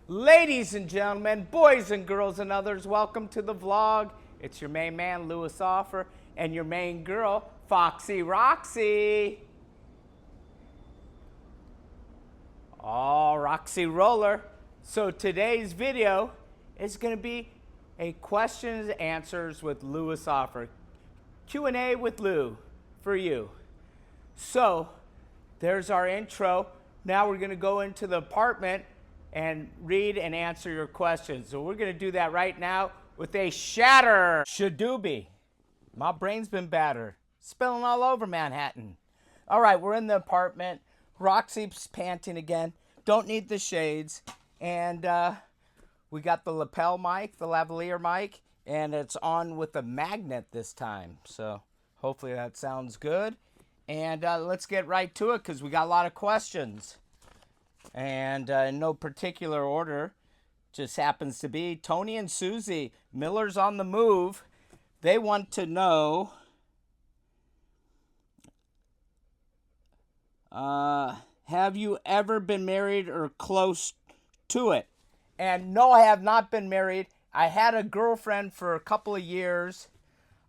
Ladies and gentlemen, boys and girls and others, welcome to the vlog. It's your main man, Lewis Offer, and your main girl, Foxy Roxy. Oh, Roxy Roller. So today's video is going to be a questions and answers with Lewis Offer. Q&A with Lou for you. So there's our intro. Now we're going to go into the apartment and read and answer your questions. So we're going to do that right now with a shatter shadoobie. My brain's been battered, spilling all over Manhattan. All right, we're in the apartment. Roxy's panting again. Don't need the shades. And we got the lapel mic, the lavalier mic, and it's on with a magnet this time. So hopefully that sounds good. And let's get right to it because we got a lot of questions. And in no particular order, just happens to be Tony and Susie, Miller's on the move. They want to know, have you ever been married or close to it? And no, I have not been married. I had a girlfriend for a couple of years,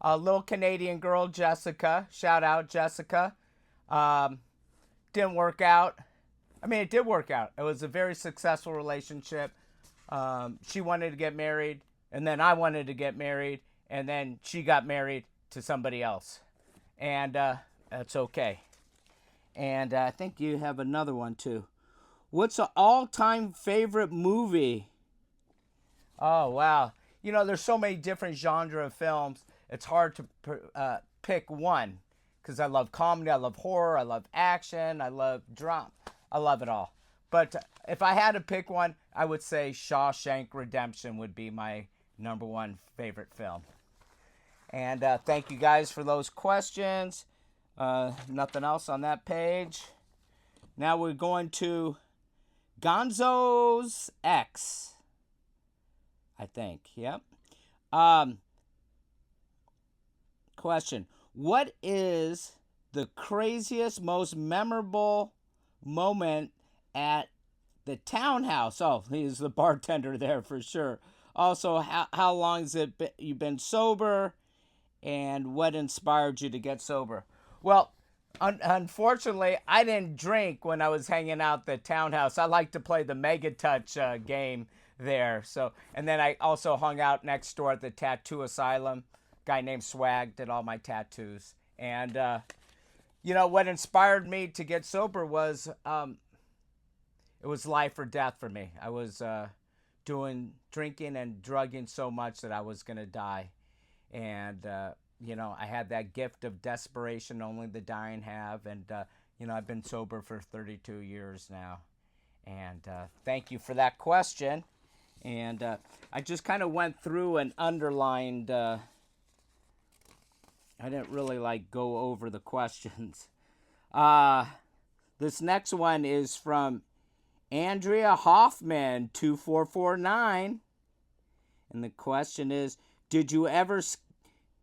a little Canadian girl, Jessica. Shout out, Jessica. Didn't work out. I mean, it did work out. It was a very successful relationship. She wanted to get married, and then I wanted to get married, and then she got married to somebody else. And that's okay. And I think you have another one, too. What's an all-time favorite movie? Oh, wow. You know, there's so many different genres of films. It's hard to pick one because I love comedy, I love horror, I love action, I love drama. I love it all. But if I had to pick one, I would say Shawshank Redemption would be my number one favorite film. And thank you guys for those questions. Nothing else on that page. Now we're going to Gonzo's X, I think. Yep. Question. What is the craziest, most memorable moment at the townhouse? Oh, he's the bartender there for sure. Also, how long has you've been sober, and what inspired you to get sober? Well, unfortunately, I didn't drink when I was hanging out at the townhouse. I like to play the Mega Touch game there. So, and then I also hung out next door at the Tattoo Asylum. Guy named Swag did all my tattoos. And you know, what inspired me to get sober was it was life or death for me. I was drinking and drugging so much that I was going to die. And, you know, I had that gift of desperation only the dying have. And, you know, I've been sober for 32 years now. And thank you for that question. And I just kind of went through and underlined... I didn't really go over the questions. This next one is from Andrea Hoffman 2449, and the question is: Did you ever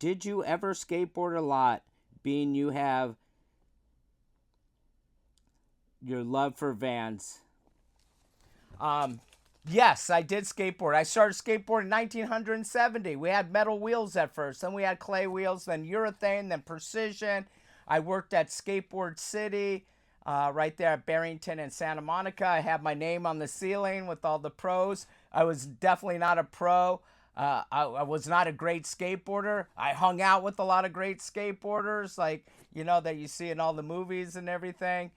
skateboard a lot? Being you have your love for vans. Yes, I did skateboard. I started skateboarding in 1970. We had metal wheels at first. Then we had clay wheels, then urethane, then precision. I worked at Skateboard City right there at Barrington and Santa Monica. I had my name on the ceiling with all the pros. I was definitely not a pro. I was not a great skateboarder. I hung out with a lot of great skateboarders, like, you know, that you see in all the movies and everything.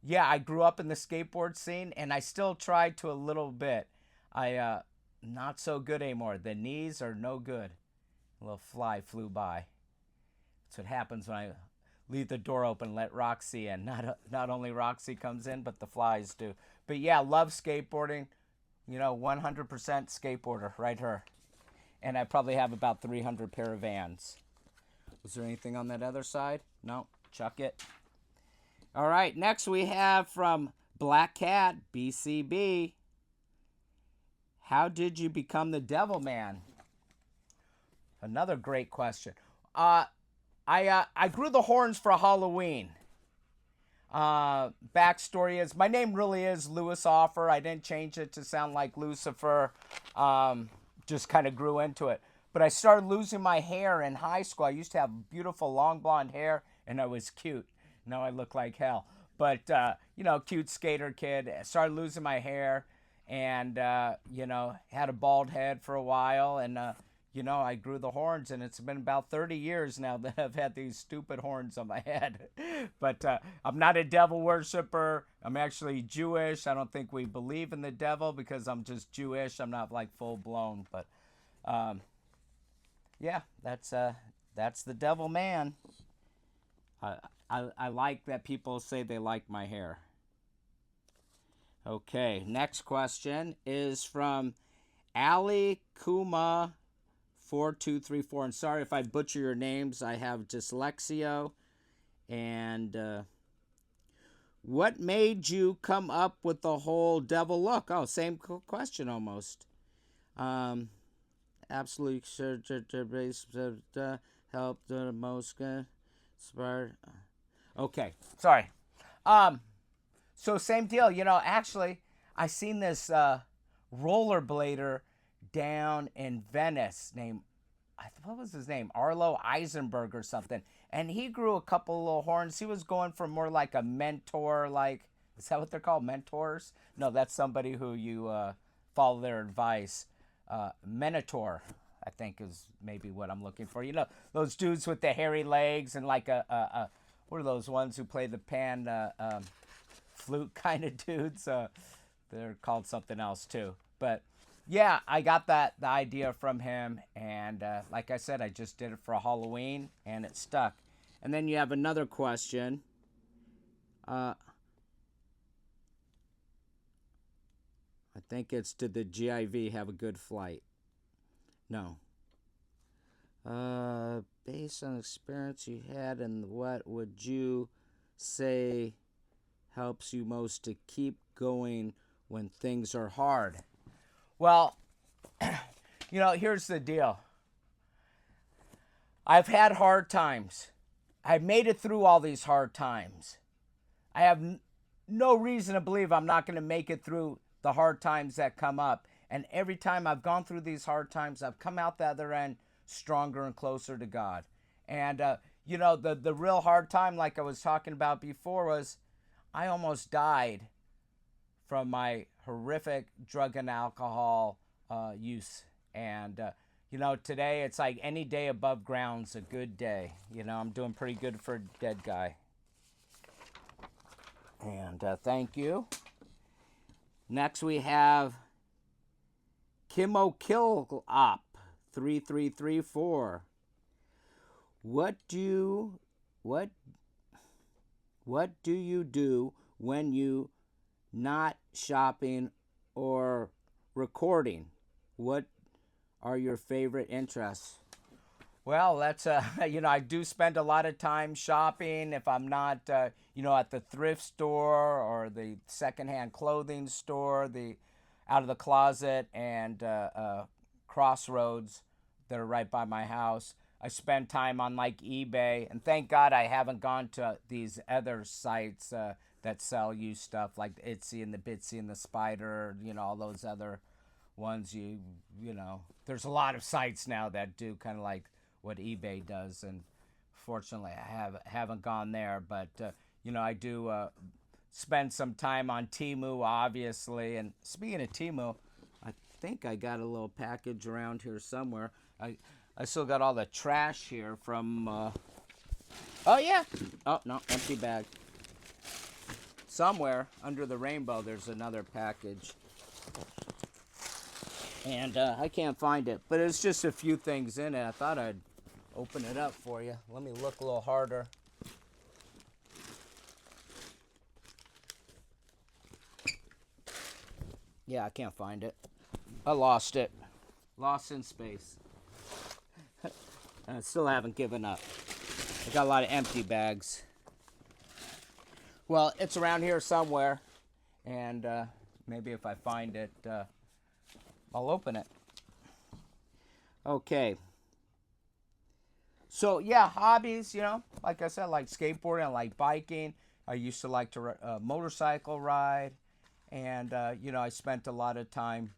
Yeah, I grew up in the skateboard scene, and I still try to a little bit. Not so good anymore. The knees are no good. A little fly flew by. That's what happens when I leave the door open and let Roxy in. Not only Roxy comes in, but the flies do. But yeah, love skateboarding. You know, 100% skateboarder, right her. And I probably have about 300 pair of Vans. Was there anything on that other side? No, chuck it. All right, next we have from Black Cat, BCB. How did you become the Devil Man? Another great question. I grew the horns for Halloween. Backstory is my name really is Louis Offer. I didn't change it to sound like Lucifer. Just kind of grew into it. But I started losing my hair in high school. I used to have beautiful long blonde hair, and I was cute. Now I look like hell. But, cute skater kid. I started losing my hair and, had a bald head for a while. And, I grew the horns, and it's been about 30 years now that I've had these stupid horns on my head. But I'm not a devil worshiper. I'm actually Jewish. I don't think we believe in the devil because I'm just Jewish. I'm not like full blown. But yeah, that's the devil man. I like that people say they like my hair. Okay, next question is from Ali Kuma 4234. And sorry if I butcher your names. I have dyslexia. And what made you come up with the whole devil look? Oh, same question almost. Absolutely sure to help the most inspired. Okay, sorry. So same deal. Actually, I seen this rollerblader down in Venice named, what was his name? Arlo Eisenberg or something. And he grew a couple of little horns. He was going for more like a mentor, is that what they're called? Mentors? No, that's somebody who you follow their advice. Minotaur, I think is maybe what I'm looking for. Those dudes with the hairy legs and like what are those ones who play the pan flute kind of dudes? They're called something else too. But yeah, I got the idea from him, and like I said, I just did it for Halloween, and it stuck. And then you have another question. I think it's, did the GIV have a good flight? No. Based on experience you had, and what would you say helps you most to keep going when things are hard? Well, here's the deal. I've had hard times. I've made it through all these hard times. I have no reason to believe I'm not going to make it through the hard times that come up. And every time I've gone through these hard times, I've come out the other end stronger and closer to God. And, the real hard time, like I was talking about before, was I almost died from my horrific drug and alcohol use. And, today it's like any day above ground's a good day. I'm doing pretty good for a dead guy. And thank you. Next we have Kimo Kill Op 3334. What do you do when you not shopping or recording? What are your favorite interests? Well, that's I do spend a lot of time shopping. If I'm not at the thrift store or the secondhand clothing store, the out of the closet and Crossroads that are right by my house. I spend time on like eBay, and thank God I haven't gone to these other sites that sell you stuff like Etsy and the Bitsy and the Spider, all those other ones. There's a lot of sites now that do kind of like what eBay does, and fortunately I haven't gone there, but I do spend some time on Temu, obviously. And speaking of Temu, I think I got a little package around here somewhere. I still got all the trash here from oh yeah, oh no, empty bag. Somewhere under the rainbow there's another package, and I can't find it, but it's just a few things in it. I thought I'd open it up for you. Let me look a little harder. Yeah, I can't find it. I lost it. Lost in space. I still haven't given up. I got a lot of empty bags. Well, it's around here somewhere, and maybe if I find it, I'll open it. Okay. So, yeah, hobbies, like I said, like skateboarding, I like biking. I used to like to motorcycle ride, and I spent a lot of time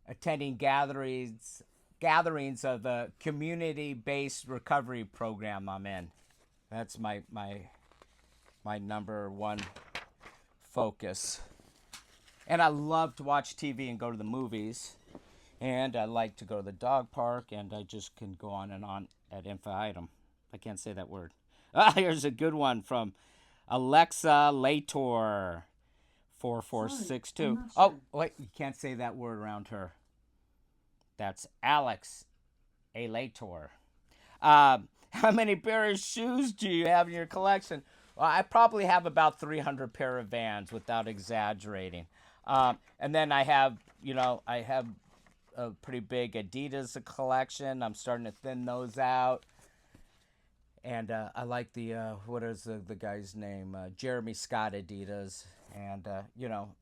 attending gatherings of the community-based recovery program I'm in. That's my number one focus. And I love to watch TV and go to the movies. And I like to go to the dog park, and I just can go on and on ad infinitum. I can't say that word. Here's a good one from Alexa Lator, 4462. Oh, wait, you can't say that word around her. That's Alex A. Lator. How many pair of shoes do you have in your collection? Well, I probably have about 300 pair of Vans, without exaggerating. And then I have a pretty big Adidas collection. I'm starting to thin those out. And I like the, what is the guy's name? Jeremy Scott Adidas. And,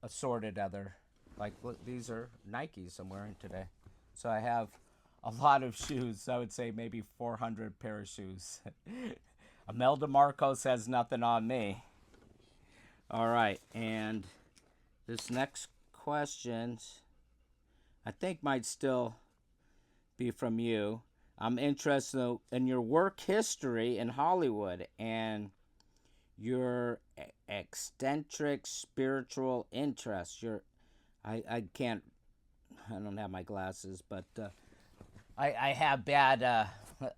assorted other, like, look, these are Nikes I'm wearing today. So I have a lot of shoes. I would say maybe 400 pair of shoes. Imelda Marcos has nothing on me. All right, and this next question, I think might still be from you. I'm interested in your work history in Hollywood and your eccentric spiritual interests. I don't have my glasses, but I have bad,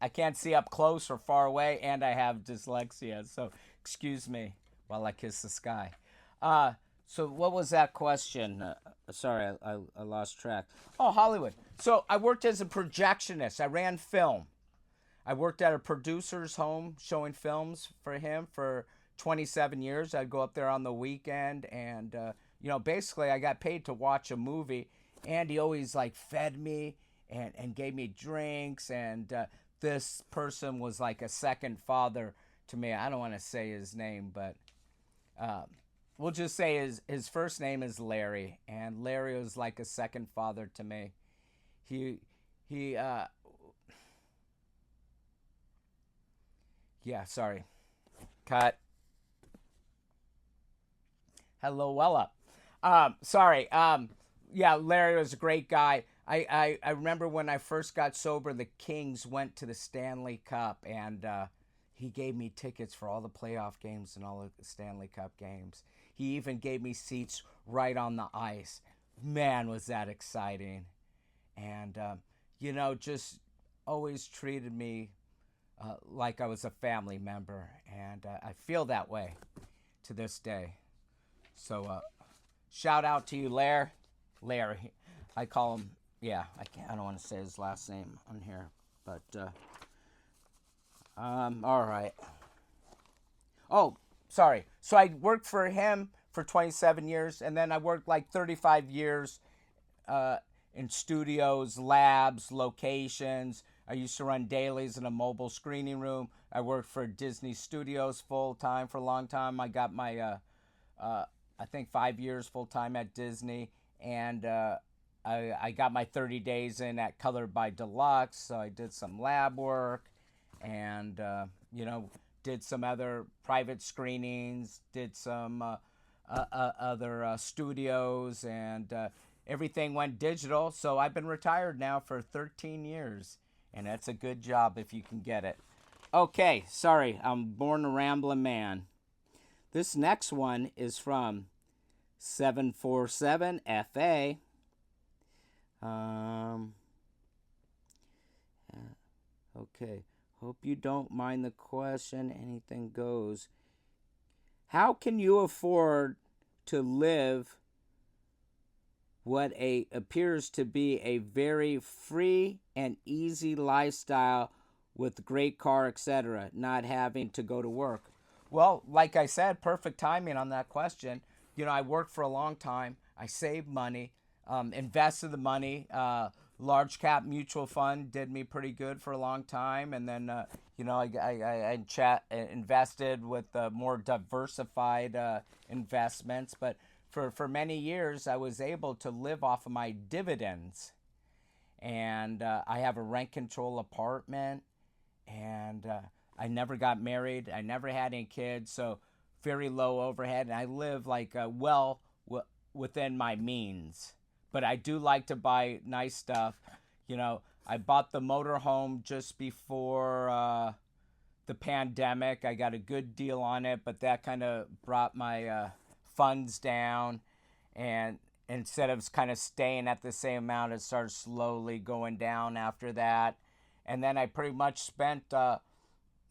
I can't see up close or far away, and I have dyslexia, so excuse me while I kiss the sky. So what was that question? Sorry, I lost track. Oh, Hollywood. So I worked as a projectionist. I ran film. I worked at a producer's home showing films for him for 27 years. I'd go up there on the weekend, and basically I got paid to watch a movie, and he always like fed me and gave me drinks, and this person was like a second father to me. I don't want to say his name, but we'll just say his first name is Larry, and Larry was like a second father to me. Yeah, sorry. Cut. Hello, well up. Sorry. Yeah, Larry was a great guy. I remember when I first got sober, the Kings went to the Stanley Cup, and he gave me tickets for all the playoff games and all the Stanley Cup games. He even gave me seats right on the ice. Man, was that exciting. And, just always treated me like I was a family member. And I feel that way to this day. So, shout out to you, Larry. I call him, yeah, I don't want to say his last name on here. But, all right. Oh, sorry. So I worked for him for 27 years, and then I worked like 35 years in studios, labs, locations. I used to run dailies in a mobile screening room. I worked for Disney Studios full-time for a long time. I got my, I think 5 years full-time at Disney, and I got my 30 days in at Colored by Deluxe, so I did some lab work, and, did some other private screenings, did some other studios, and everything went digital. So I've been retired now for 13 years, and that's a good job if you can get it. Okay, sorry, I'm born a rambling man. This next one is from 747FA. Okay. Hope you don't mind the question. Anything goes. How can you afford to live what appears to be a very free and easy lifestyle with great car, etc., not having to go to work? Well, like I said, perfect timing on that question. I worked for a long time. I saved money, invested the money. Large cap mutual fund did me pretty good for a long time, and then I invested with more diversified investments. But for many years, I was able to live off of my dividends, and I have a rent control apartment, and I never got married. I never had any kids, so very low overhead, and I live like within my means. But I do like to buy nice stuff. You know, I bought the motorhome just before the pandemic. I got a good deal on it, but that kind of brought my funds down, and instead of kind of staying at the same amount, it started slowly going down after that. And then I pretty much spent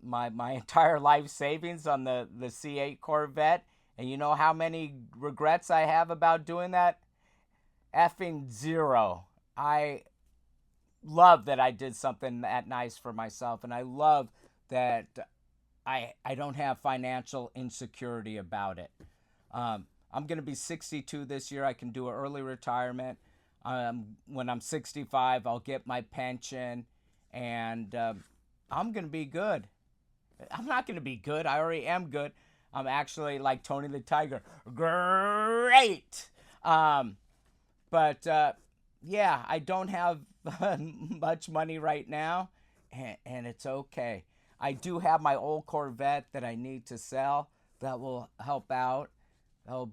my entire life savings on the C8 Corvette. And you know how many regrets I have about doing that? Effing zero. I love that I did something that nice for myself, and I love that I don't have financial insecurity about it. I'm going to be 62 this year. I can do an early retirement. When I'm 65, I'll get my pension, and I'm going to be good. I'm not going to be good. I already am good. I'm actually like Tony the Tiger. Great. But yeah, I don't have much money right now, and it's okay. I do have my old Corvette that I need to sell. That will help out. I'll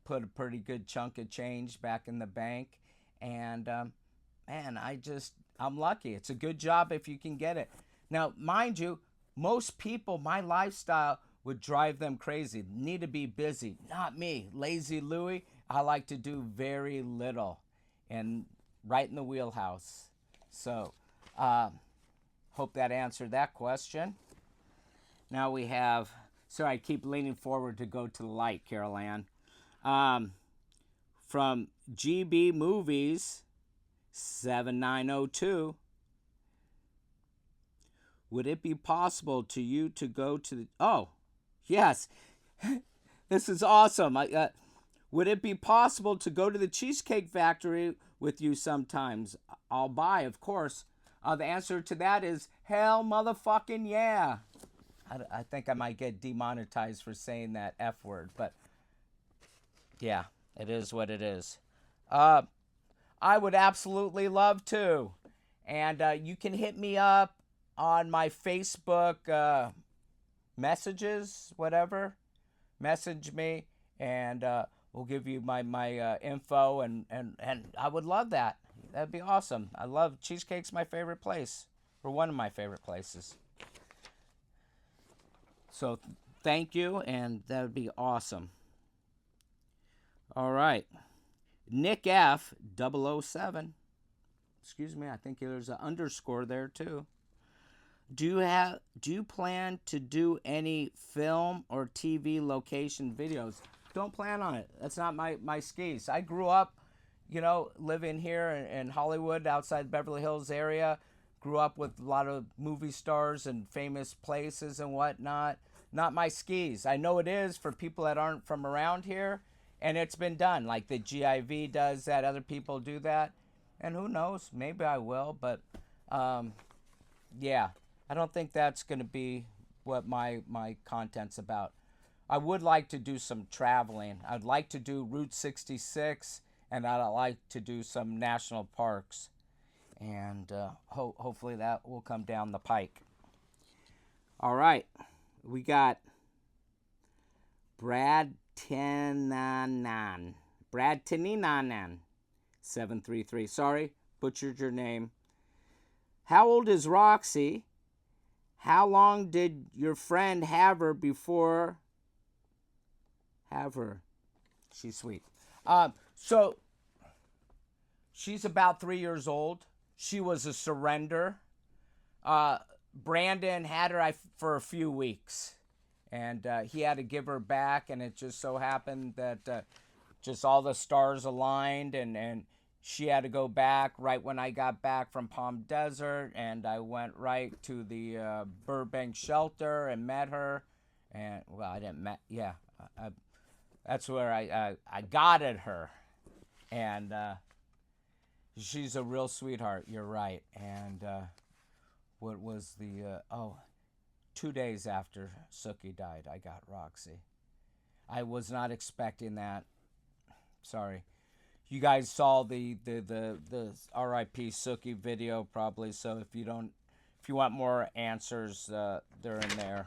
put a pretty good chunk of change back in the bank. And man, I'm lucky. It's a good job if you can get it. Now, mind you, most people, my lifestyle would drive them crazy. Need to be busy. Not me. Lazy Louie. I like to do very little, and right in the wheelhouse. So, hope that answered that question. Now we have, sorry, I keep leaning forward to go to the light, Carol Ann. From GB Movies 7902. Would it be possible to you to go to the... Oh, yes. This is awesome. Would it be possible to go to the Cheesecake Factory with you sometimes? I'll buy, of course. The answer to that is hell motherfucking yeah. I think I might get demonetized for saying that F word, but yeah, it is what it is. I would absolutely love to. And you can hit me up on my Facebook messages, whatever. Message me, and we'll give you my info, and I would love that. That'd be awesome. I love Cheesecake's my favorite place, or one of my favorite places. So thank you, and that would be awesome. All right. Nick F. 007. Excuse me, I think there's an underscore there too. Do you plan to do any film or TV location videos? Don't plan on it. That's not my skis. I grew up, living here in Hollywood, outside Beverly Hills area. Grew up with a lot of movie stars and famous places and whatnot. Not my skis. I know it is for people that aren't from around here, and it's been done. Like the GIV does that, other people do that. And who knows, maybe I will, but yeah, I don't think that's going to be what my content's about. I would like to do some traveling. I'd like to do Route 66, and I'd like to do some national parks. And hopefully that will come down the pike. All right, we got Brad Tinanan. 733. Sorry, butchered your name. How old is Roxy? How long did your friend have her before? Have her. She's sweet. So she's about 3 years old. She was a surrender. Brandon had her for a few weeks, and he had to give her back, and it just so happened that just all the stars aligned, and she had to go back right when I got back from Palm Desert, and I went right to the Burbank shelter and met her, and well, I didn't met, yeah, that's where I got at her, and she's a real sweetheart. You're right. And what was the 2 days after Sookie died, I got Roxy. I was not expecting that. Sorry. You guys saw the R.I.P. Sookie video probably, so if you you want more answers, they're in there.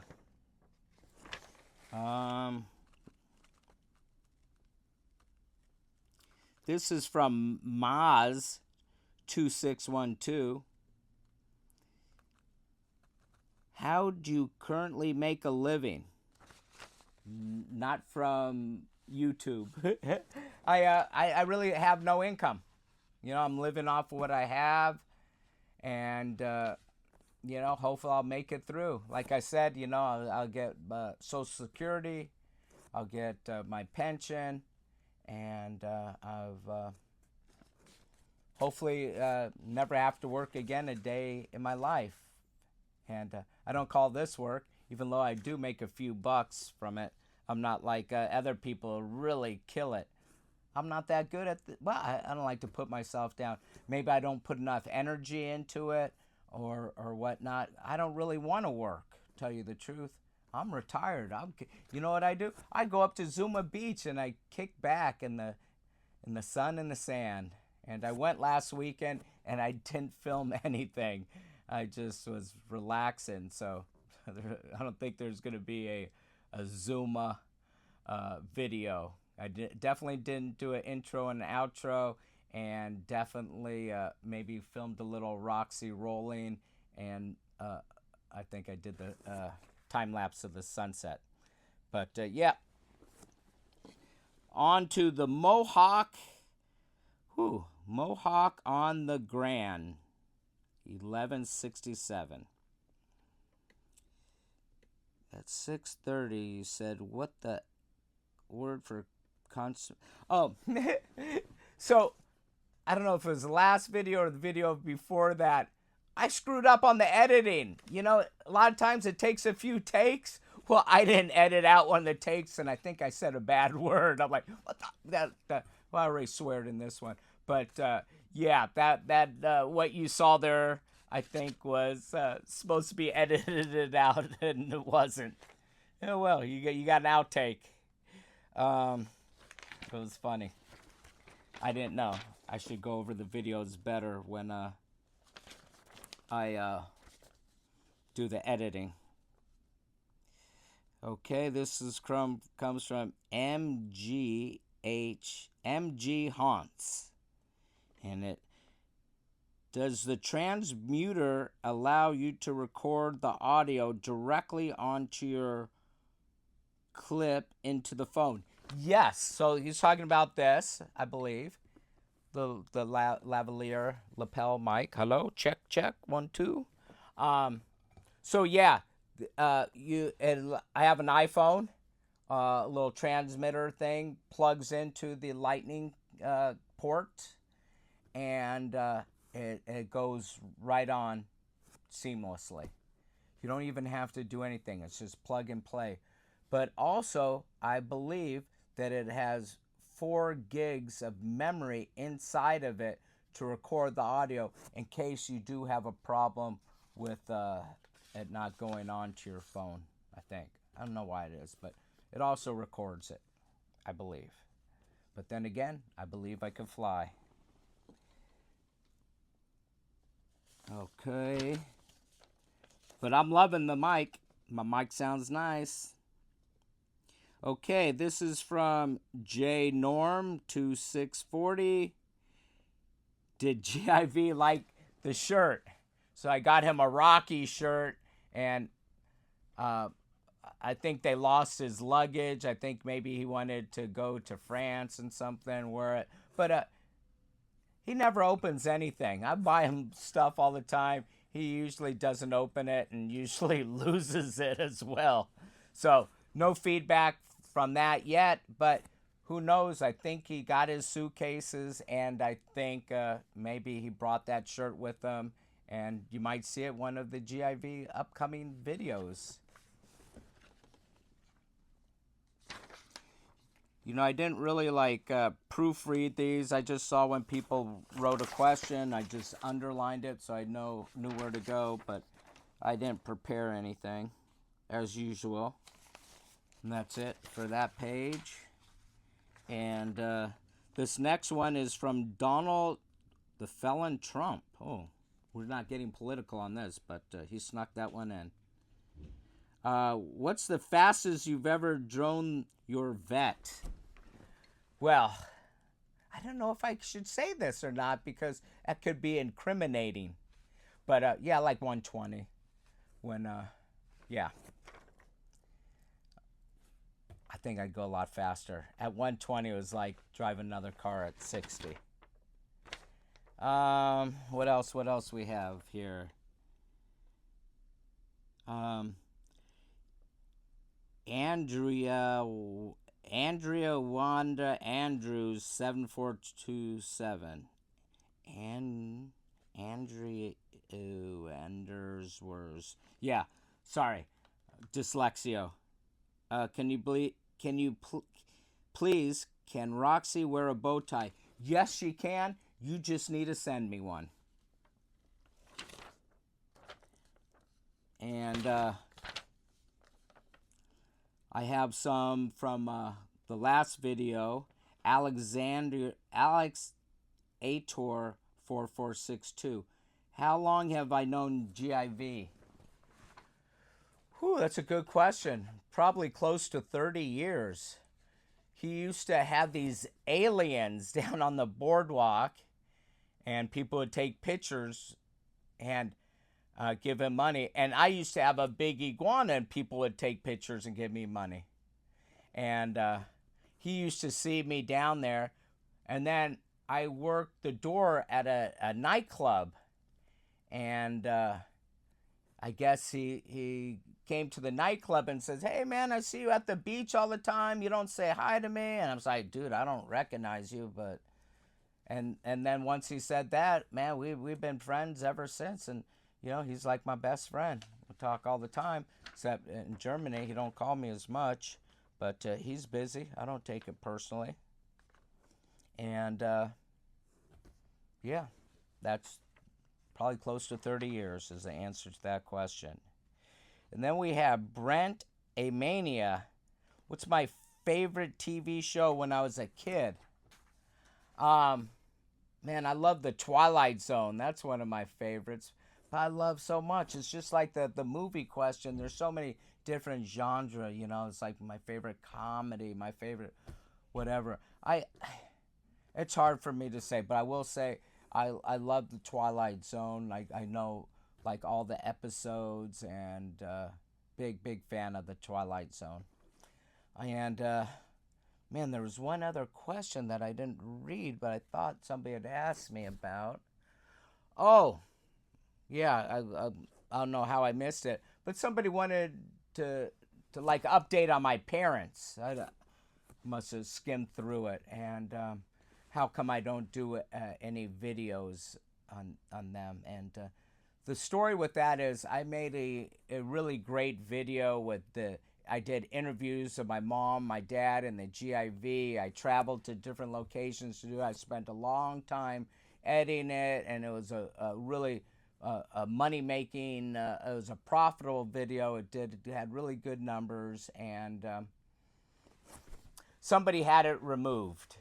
This is from Maz2612. How do you currently make a living? Not from YouTube. I really have no income. You know, I'm living off of what I have, and you know, hopefully I'll make it through. Like I said, you know, I'll get Social Security, I'll get my pension, and I've hopefully never have to work again a day in my life. And I don't call this work, even though I do make a few bucks from it. I'm not like other people who really kill it. I'm not that good at well, I don't like to put myself down. Maybe I don't put enough energy into it or whatnot. I don't really want to work, tell you the truth. I'm retired. You know what I do? I go up to Zuma Beach and I kick back in the sun and the sand. And I went last weekend and I didn't film anything. I just was relaxing. So I don't think there's going to be a Zuma video. I definitely didn't do an intro and an outro, and definitely maybe filmed a little Roxy rolling, and I think I did the time lapse of the sunset. But yeah, on to the Mohawk. Mohawk on the Grand, 1167. At 6:30, you said, what the word for concert? Oh, so I don't know if it was the last video or the video before that. I screwed up on the editing. You know, a lot of times it takes a few takes. Well, I didn't edit out one of the takes, and I think I said a bad word. I'm like, what the? Well, I already sweared in this one. But, yeah, that what you saw there, I think, was supposed to be edited out, and it wasn't. Oh, well, you got an outtake. It was funny. I didn't know. I should go over the videos better when I do the editing. Okay, this comes from MG Haunts. And it does the transmuter allow you to record the audio directly onto your clip into the phone? Yes. So he's talking about this, I believe. The lavalier lapel mic. Hello, check 1 2. So yeah, I have an iPhone. A little transmitter thing plugs into the lightning port, and it goes right on seamlessly. You don't even have to do anything. It's just plug and play. But also, I believe that it has 4 gigs of memory inside of it to record the audio in case you do have a problem with it not going onto your phone, I think. I don't know why it is, but it also records it, I believe. But then again, I believe I can fly. Okay. But I'm loving the mic. My mic sounds nice. Okay, this is from J Norm 2640. Did GIV like the shirt? So I got him a Rocky shirt, and I think they lost his luggage. I think maybe he wanted to go to France and something, but he never opens anything. I buy him stuff all the time. He usually doesn't open it and usually loses it as well. So no feedback from that yet, but who knows? I think he got his suitcases, and I think maybe he brought that shirt with him, and you might see it one of the GIV upcoming videos. You know, I didn't really proofread these. I just saw when people wrote a question, I just underlined it so I knew where to go, but I didn't prepare anything as usual. And that's it for that page. And this next one is from Donald the Felon Trump. Oh, We're not getting political on this, but he snuck that one in. What's the fastest you've ever drone your vet? Well, I don't know if I should say this or not because that could be incriminating. But yeah, like 120. When, yeah. I think I'd go a lot faster. At 120, it was like driving another car at 60. What else? What else we have here? Andrea Wanda Andrews 7427. Andrea Anders words. Yeah, sorry, dyslexia. Can you please can Roxy wear a bow tie? Yes, she can. You just need to send me one. And I have some from the last video. Alex Ator 4462. How long have I known GIV? Whew, that's a good question. Probably close to 30 years. He used to have these aliens down on the boardwalk, and people would take pictures and give him money. And I used to have a big iguana, and people would take pictures and give me money. And he used to see me down there. And then I worked the door at a nightclub. And I guess he came to the nightclub and says, "Hey, man, I see you at the beach all the time. You don't say hi to me." And I was like, "Dude, I don't recognize you." But and then once he said that, man, we've been friends ever since. And, you know, he's like my best friend. We talk all the time, except in Germany, he don't call me as much. But he's busy. I don't take it personally. And, yeah, that's probably close to 30 years is the answer to that question. And then we have Brent A Mania. What's my favorite TV show when I was a kid? Man, I love The Twilight Zone. That's one of my favorites. But I love so much. It's just like the movie question. There's so many different genre, you know. It's like my favorite comedy, my favorite whatever. It's hard for me to say, but I will say I love The Twilight Zone. I know like all the episodes, and big fan of The Twilight Zone. And man, there was one other question that I didn't read, but I thought somebody had asked me about. Oh, yeah, I don't know how I missed it, but somebody wanted to like update on my parents. I must have skimmed through it, and how come I don't do any videos on them. And the story with that is I made a really great video with I did interviews of my mom, my dad, and the GIV. I traveled to different locations to do it. I spent a long time editing it, and it was a really a money-making, it was a profitable video. It had really good numbers, and somebody had it removed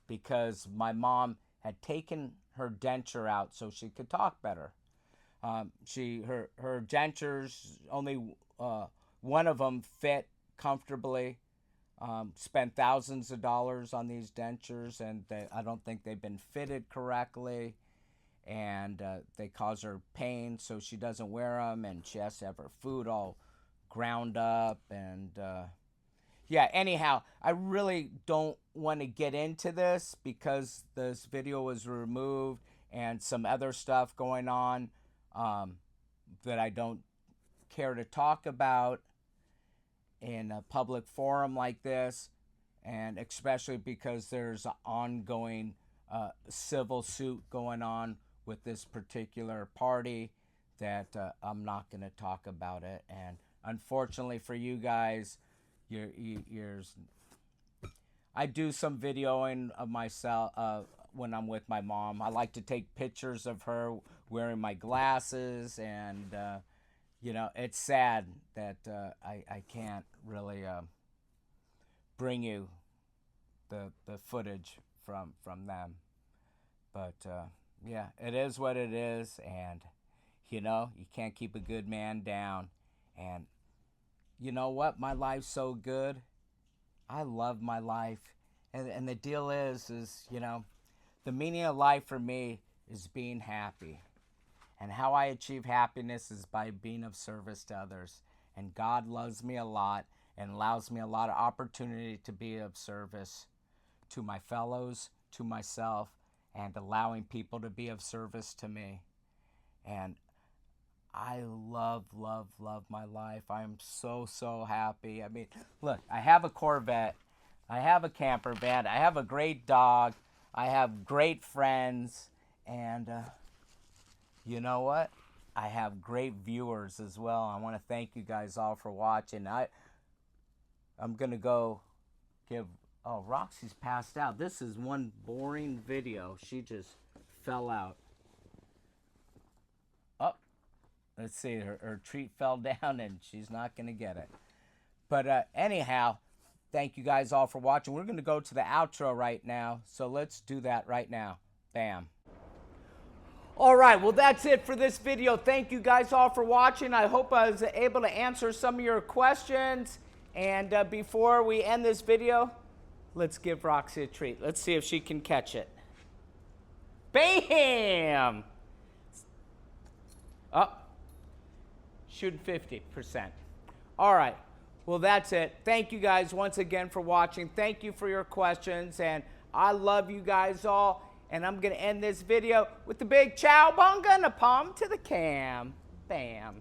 because my mom had taken her denture out so she could talk better. Her dentures, only one of them fit comfortably. Spent thousands of dollars on these dentures, and I don't think they've been fitted correctly, and they cause her pain, so she doesn't wear them, and she has to have her food all ground up. And yeah, anyhow, I really don't want to get into this because this video was removed and some other stuff going on that I don't care to talk about in a public forum like this, and especially because there's an ongoing civil suit going on with this particular party that I'm not going to talk about it. And unfortunately for you guys, I do some videoing of myself when I'm with my mom. I like to take pictures of her wearing my glasses, and you know, it's sad that I can't really bring you the footage from them. But Yeah, it is what it is, and you know, you can't keep a good man down. And you know what? My life's so good. I love my life. And the deal is, you know, the meaning of life for me is being happy. And how I achieve happiness is by being of service to others. And God loves me a lot and allows me a lot of opportunity to be of service to my fellows, to myself, and allowing people to be of service to me. And I love, love, love my life. I am so, so happy. I mean, look, I have a Corvette. I have a camper van. I have a great dog. I have great friends. And you know what? I have great viewers as well. I want to thank you guys all for watching. I'm going to go give... Oh, Roxy's passed out. This is one boring video. She just fell out. Oh, let's see. Her treat fell down and she's not going to get it. But anyhow, thank you guys all for watching. We're going to go to the outro right now. So let's do that right now. Bam. All right, well, that's it for this video. Thank you guys all for watching. I hope I was able to answer some of your questions. And before we end this video, let's give Roxy a treat. Let's see if she can catch it. Bam! Oh, shooting 50%. All right, well, that's it. Thank you guys once again for watching. Thank you for your questions, and I love you guys all. And I'm going to end this video with the big chow bunga and a palm to the cam. Bam.